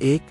1،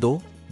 2،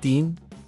3،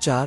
4،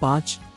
5،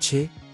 6،